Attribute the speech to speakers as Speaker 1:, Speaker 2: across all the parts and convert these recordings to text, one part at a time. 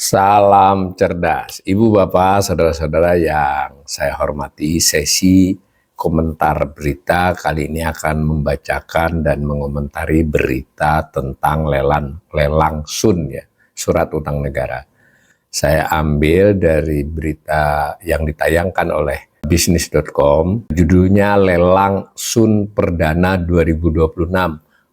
Speaker 1: Salam cerdas, Ibu Bapak, saudara-saudara yang saya hormati. Sesi komentar berita kali ini akan membacakan dan mengomentari berita tentang lelang SUN ya, surat utang negara. Saya ambil dari berita yang ditayangkan oleh bisnis.com, judulnya Lelang SUN Perdana 2026.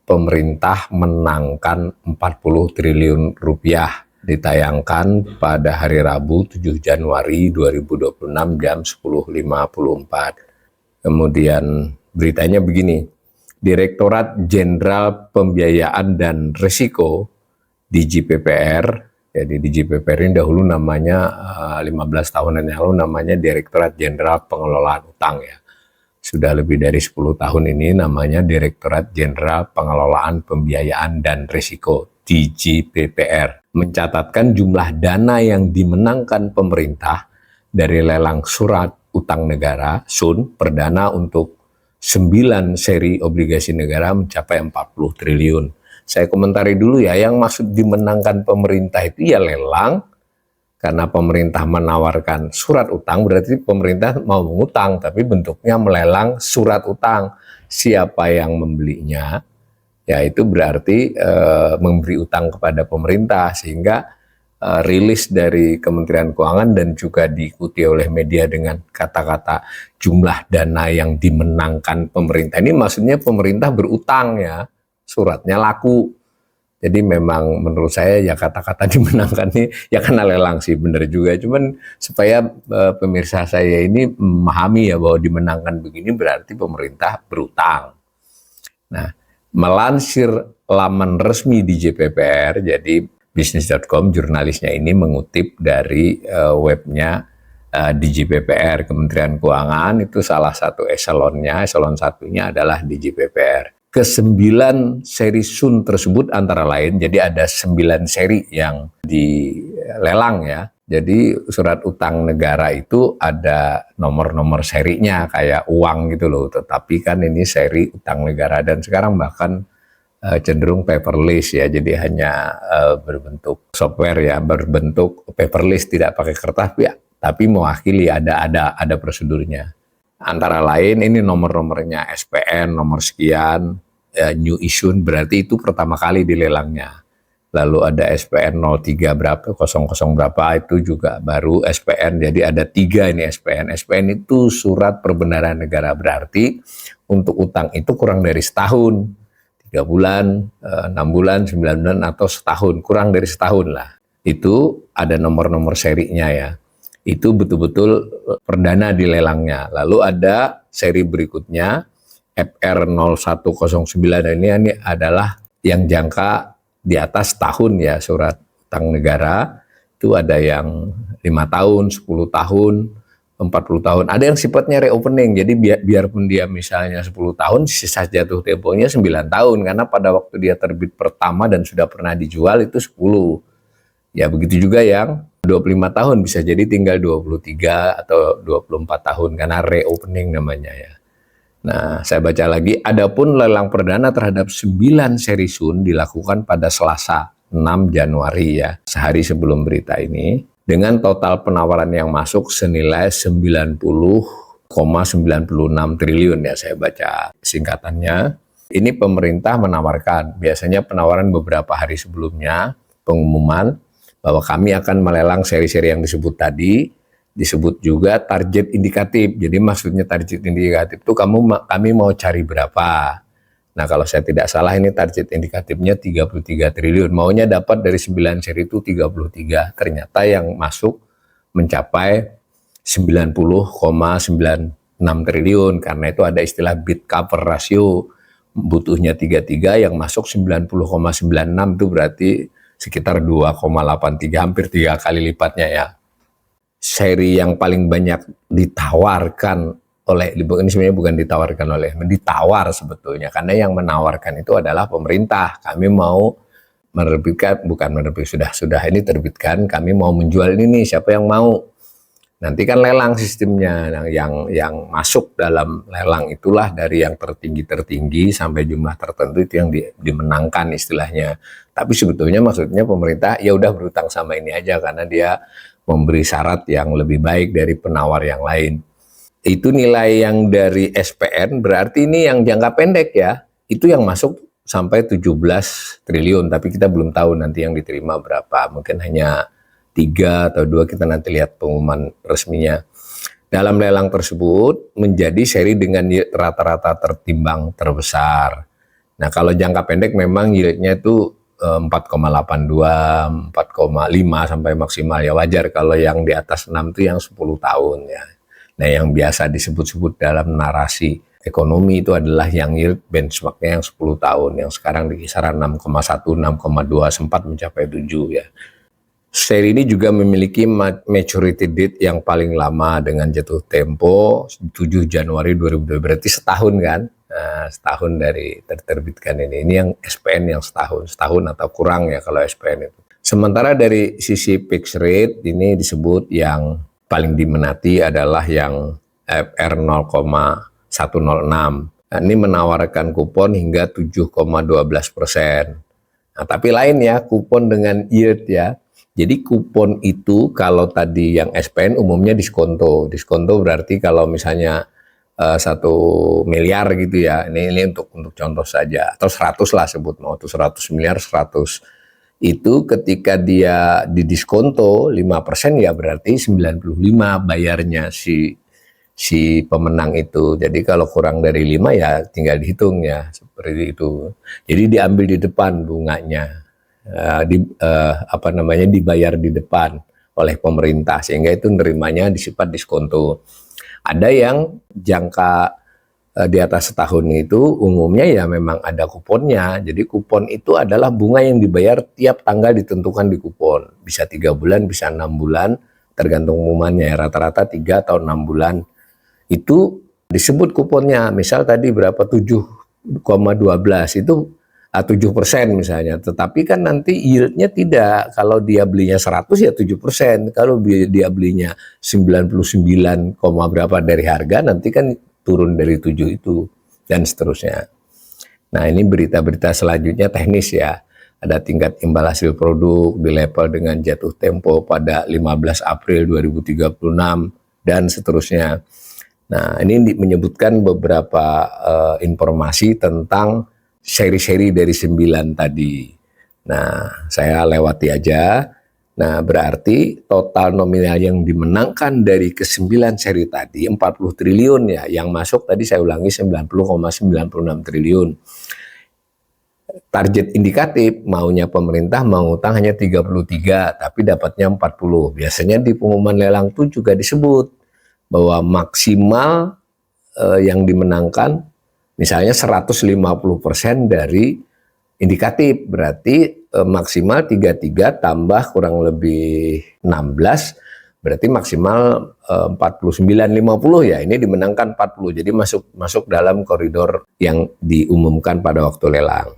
Speaker 1: Pemerintah menangkan 40 triliun rupiah, ditayangkan pada hari Rabu 7 Januari 2026 jam 10.54. Kemudian beritanya begini, Direktorat Jenderal Pembiayaan dan Risiko DJPPR, jadi DJPPR ini dahulu namanya 15 tahunan yang lalu namanya Direktorat Jenderal Pengelolaan Utang ya. Sudah lebih dari 10 tahun ini namanya Direktorat Jenderal Pengelolaan Pembiayaan dan Risiko DJPPR mencatatkan jumlah dana yang dimenangkan pemerintah dari lelang surat utang negara SUN perdana untuk 9 seri obligasi negara mencapai 40 triliun. Saya komentari dulu ya, yang maksud dimenangkan pemerintah itu ya lelang. Karena pemerintah menawarkan surat utang, berarti pemerintah mau mengutang, tapi bentuknya melelang surat utang. Siapa yang membelinya, ya itu berarti memberi utang kepada pemerintah, sehingga rilis dari Kementerian Keuangan dan juga diikuti oleh media dengan kata-kata jumlah dana yang dimenangkan pemerintah. Ini maksudnya pemerintah berutang ya, suratnya laku. Jadi memang menurut saya ya kata-kata dimenangkan ini ya karena lelang sih, benar juga. Cuman supaya pemirsa saya ini memahami ya bahwa dimenangkan begini berarti pemerintah berutang. Nah, melansir laman resmi DJPPR, jadi bisnis.com jurnalisnya ini mengutip dari webnya DJPPR, Kementerian Keuangan, itu salah satu eselonnya, eselon satunya adalah DJPPR. Ke-9 seri SUN tersebut antara lain, jadi ada 9 seri yang dilelang ya. Jadi surat utang negara itu ada nomor-nomor serinya kayak uang gitu loh. Tetapi kan ini seri utang negara dan sekarang bahkan cenderung paperless ya. Jadi hanya berbentuk software ya, berbentuk paperless, tidak pakai kertas ya, tapi mewakili ada prosedurnya. Antara lain ini nomor-nomornya SPN, nomor sekian, new issue berarti itu pertama kali dilelangnya. Lalu ada SPN 03 berapa, 00 berapa, itu juga baru SPN. Jadi ada 3 ini SPN. SPN itu surat perbendaharaan negara, berarti untuk utang itu kurang dari setahun. 3 bulan, 6 bulan, 9 bulan, atau setahun. Kurang dari setahun lah. Itu ada nomor-nomor serinya ya. Itu betul-betul perdana dilelangnya. Lalu ada seri berikutnya, FR0109, ini adalah yang jangka di atas tahun ya, surat utang negara. Itu ada yang 5 tahun, 10 tahun, 40 tahun. Ada yang sifatnya reopening, jadi biarpun dia misalnya 10 tahun, sisa jatuh temponya 9 tahun, karena pada waktu dia terbit pertama dan sudah pernah dijual itu 10. Ya begitu juga yang 25 tahun, bisa jadi tinggal 23 atau 24 tahun, karena reopening namanya ya. Nah, saya baca lagi, adapun lelang perdana terhadap 9 seri SUN dilakukan pada Selasa 6 Januari ya, sehari sebelum berita ini, dengan total penawaran yang masuk senilai 90,96 triliun ya, saya baca singkatannya. Ini pemerintah menawarkan, biasanya penawaran beberapa hari sebelumnya, pengumuman bahwa kami akan melelang seri-seri yang disebut tadi. Disebut juga target indikatif. Jadi maksudnya target indikatif itu kami mau cari berapa. Nah kalau saya tidak salah ini target indikatifnya 33 triliun. Maunya dapat dari 9 seri itu 33. Ternyata yang masuk mencapai 90,96 triliun. Karena itu ada istilah bid cover ratio. Butuhnya 33, yang masuk 90,96 itu berarti sekitar 2,83, hampir 3 kali lipatnya ya. Seri yang paling banyak ditawarkan oleh, ini sebenarnya bukan ditawarkan oleh, ditawar sebetulnya, karena yang menawarkan itu adalah pemerintah. Kami mau menerbitkan, bukan menerbitkan, sudah ini terbitkan, kami mau menjual ini nih, siapa yang mau? Nanti kan lelang sistemnya, nah, yang masuk dalam lelang itulah dari yang tertinggi sampai jumlah tertentu itu yang dimenangkan istilahnya. Tapi sebetulnya maksudnya pemerintah ya udah berutang sama ini aja karena dia memberi syarat yang lebih baik dari penawar yang lain. Itu nilai yang dari SPN, berarti ini yang jangka pendek ya, itu yang masuk sampai 17 triliun, tapi kita belum tahu nanti yang diterima berapa, mungkin hanya 3 atau 2, kita nanti lihat pengumuman resminya. Dalam lelang tersebut menjadi seri dengan rata-rata tertimbang terbesar. Nah, kalau jangka pendek memang yieldnya itu 4,82, 4,5 sampai maksimal ya, wajar kalau yang di atas 6 itu yang 10 tahun ya. Nah, yang biasa disebut-sebut dalam narasi ekonomi itu adalah yang yield benchmarknya yang 10 tahun, yang sekarang di kisaran 6,1, 6,2, sempat mencapai 7 ya. Seri ini juga memiliki maturity date yang paling lama dengan jatuh tempo 7 Januari 2002, berarti setahun kan? Nah, setahun dari terbitkan ini. Ini yang SPN yang setahun atau kurang ya kalau SPN itu. Sementara dari sisi fixed rate ini disebut yang paling diminati adalah yang FR 0,106. Nah, ini menawarkan kupon hingga 7,12%. Nah, tapi lain ya kupon dengan yield ya. Jadi kupon itu kalau tadi yang SPN umumnya diskonto. Diskonto berarti kalau misalnya 1 miliar gitu ya. Ini untuk contoh saja. Atau 100 lah sebut mau. Itu 100 miliar 100. Itu ketika dia didiskonto 5% ya berarti 95 bayarnya si pemenang itu. Jadi kalau kurang dari 5 ya tinggal dihitung ya seperti itu. Jadi diambil di depan bunganya. Dibayar di depan oleh pemerintah sehingga itu nerimanya disifat diskonto. Ada yang jangka di atas setahun itu umumnya ya memang ada kuponnya. Jadi kupon itu adalah bunga yang dibayar tiap tanggal ditentukan di kupon. Bisa 3 bulan, bisa 6 bulan, tergantung umumannya. Rata-rata 3 atau 6 bulan. Itu disebut kuponnya. Misal tadi berapa 7,12 itu 7% misalnya, tetapi kan nanti yieldnya tidak. Kalau dia belinya 100 ya 7%, kalau dia belinya 99, berapa dari harga nanti kan turun dari 7 itu dan seterusnya. Nah, ini berita-berita selanjutnya teknis ya. Ada tingkat imbal hasil produk di level dengan jatuh tempo pada 15 April 2036 dan seterusnya. Nah, ini menyebutkan beberapa informasi tentang seri-seri dari 9 tadi. Nah, saya lewati aja. Nah, berarti total nominal yang dimenangkan dari ke-9 seri tadi 40 triliun ya. Yang masuk tadi saya ulangi 90,96 triliun. Target indikatif maunya pemerintah mengutang hanya 33, tapi dapatnya 40. Biasanya di pengumuman lelang itu juga disebut bahwa maksimal yang dimenangkan misalnya 150% dari indikatif, berarti maksimal 33 tambah kurang lebih 16, berarti maksimal 49,50 ya, ini dimenangkan 40, jadi masuk dalam koridor yang diumumkan pada waktu lelang.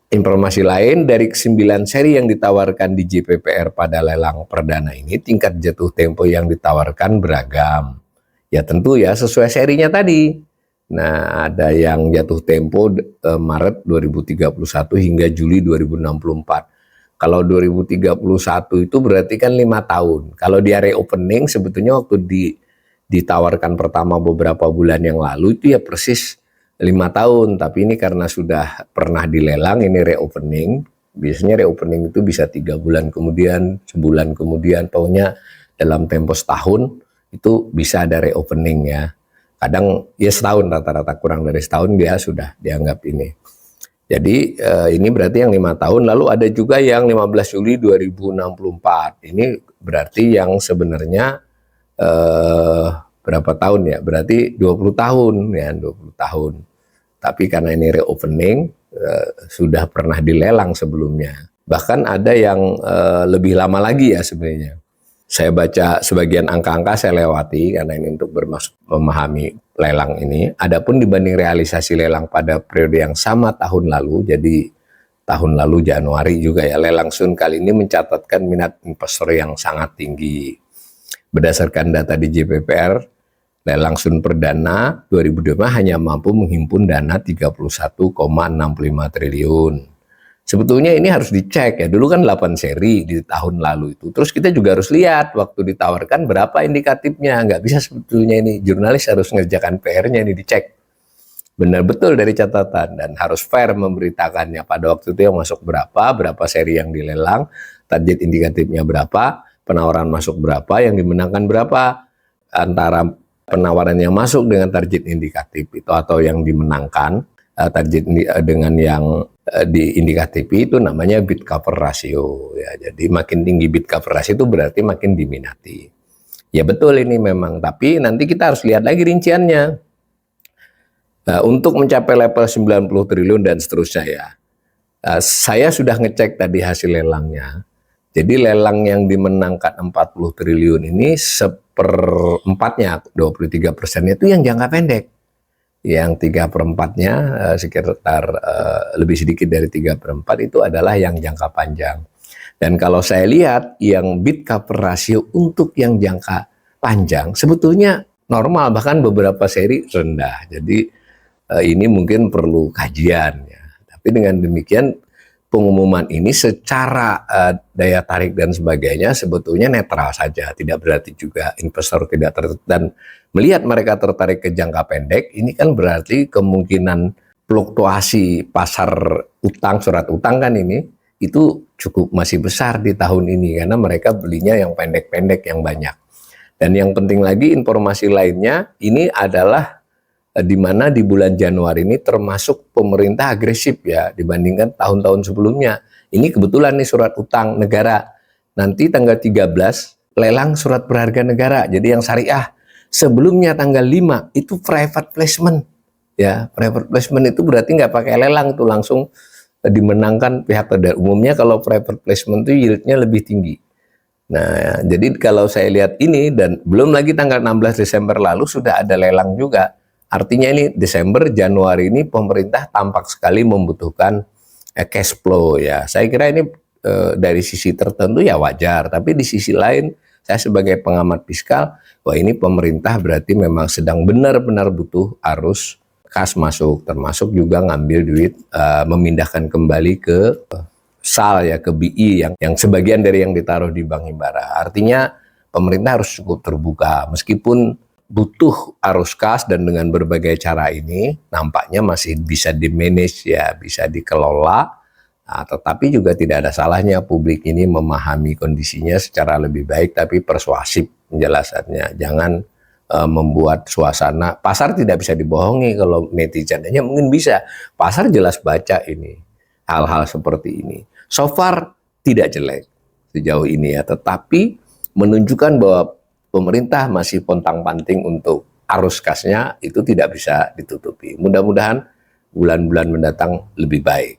Speaker 1: Informasi lain dari 9 seri yang ditawarkan di JPPR pada lelang perdana ini, tingkat jatuh tempo yang ditawarkan beragam. Ya tentu ya sesuai serinya tadi. Nah, ada yang jatuh tempo Maret 2031 hingga Juli 2064. Kalau 2031 itu berarti kan 5 tahun. Kalau dia reopening sebetulnya waktu ditawarkan pertama beberapa bulan yang lalu itu ya persis 5 tahun. Tapi ini karena sudah pernah dilelang, ini reopening. Biasanya reopening itu bisa 3 bulan kemudian, sebulan kemudian, pokoknya dalam tempo setahun itu bisa ada reopening ya. Kadang ya setahun, rata-rata kurang dari setahun dia sudah dianggap ini. Jadi ini berarti yang 5 tahun, lalu ada juga yang 15 Juli 2064. Ini berarti yang sebenarnya berapa tahun ya? Berarti 20 tahun ya, 20 tahun. Tapi karena ini reopening sudah pernah dilelang sebelumnya. Bahkan ada yang lebih lama lagi ya sebenarnya. Saya baca sebagian angka-angka, saya lewati karena ini untuk bermaksud memahami lelang ini. Adapun dibanding realisasi lelang pada periode yang sama tahun lalu, jadi tahun lalu Januari juga ya, lelang Sun kali ini mencatatkan minat investor yang sangat tinggi. Berdasarkan data di JPPR, lelang Sun perdana 2025 hanya mampu menghimpun dana 31,65 triliun. Sebetulnya ini harus dicek ya, dulu kan 8 seri di tahun lalu itu. Terus kita juga harus lihat waktu ditawarkan berapa indikatifnya, nggak bisa sebetulnya ini, jurnalis harus ngerjakan PR-nya ini, dicek. Benar betul dari catatan dan harus fair memberitakannya pada waktu itu yang masuk berapa seri yang dilelang, target indikatifnya berapa, penawaran masuk berapa, yang dimenangkan berapa, antara penawaran yang masuk dengan target indikatif itu atau yang dimenangkan target dengan yang di indikatif itu namanya bid cover ratio ya. Jadi makin tinggi bid cover ratio itu berarti makin diminati. Ya betul ini memang, tapi nanti kita harus lihat lagi rinciannya. Nah, untuk mencapai level 90 triliun dan seterusnya ya. Saya sudah ngecek tadi hasil lelangnya. Jadi lelang yang dimenangkan 40 triliun ini seperempatnya, 23% itu yang jangka pendek. Yang 3/4-nya sekitar lebih sedikit dari 3/4 itu adalah yang jangka panjang. Dan kalau saya lihat yang bid cover ratio untuk yang jangka panjang sebetulnya normal, bahkan beberapa seri rendah. Jadi ini mungkin perlu kajian ya. Tapi dengan demikian pengumuman ini secara daya tarik dan sebagainya sebetulnya netral saja, tidak berarti juga investor tidak tertarik, dan melihat mereka tertarik ke jangka pendek, ini kan berarti kemungkinan fluktuasi pasar utang, surat utang kan ini, itu cukup masih besar di tahun ini, karena mereka belinya yang pendek-pendek yang banyak. Dan yang penting lagi informasi lainnya, ini adalah di mana di bulan Januari ini termasuk pemerintah agresif ya dibandingkan tahun-tahun sebelumnya. Ini kebetulan nih surat utang negara. Nanti tanggal 13 lelang surat berharga negara. Jadi yang syariah. Sebelumnya tanggal 5 itu private placement. Ya, private placement itu berarti nggak pakai lelang tuh, langsung dimenangkan pihak terkait. Umumnya kalau private placement itu yieldnya lebih tinggi. Nah, jadi kalau saya lihat ini dan belum lagi tanggal 16 Desember lalu sudah ada lelang juga. Artinya ini Desember, Januari ini pemerintah tampak sekali membutuhkan cash flow ya. Saya kira ini dari sisi tertentu ya wajar, tapi di sisi lain saya sebagai pengamat fiskal, wah ini pemerintah berarti memang sedang benar-benar butuh arus kas masuk, termasuk juga ngambil duit, memindahkan kembali ke SAL ya, ke BI yang sebagian dari yang ditaruh di Bank Himbara. Artinya pemerintah harus cukup terbuka meskipun butuh arus kas, dan dengan berbagai cara ini nampaknya masih bisa di-manage ya, bisa dikelola. Nah, tetapi juga tidak ada salahnya publik ini memahami kondisinya secara lebih baik tapi persuasif penjelasannya. Jangan membuat suasana pasar tidak bisa dibohongi. Kalau netizennya mungkin bisa, pasar jelas baca ini hal-hal seperti ini. So far tidak jelek sejauh ini ya, tetapi menunjukkan bahwa pemerintah masih pontang-panting untuk arus kasnya itu tidak bisa ditutupi. Mudah-mudahan bulan-bulan mendatang lebih baik.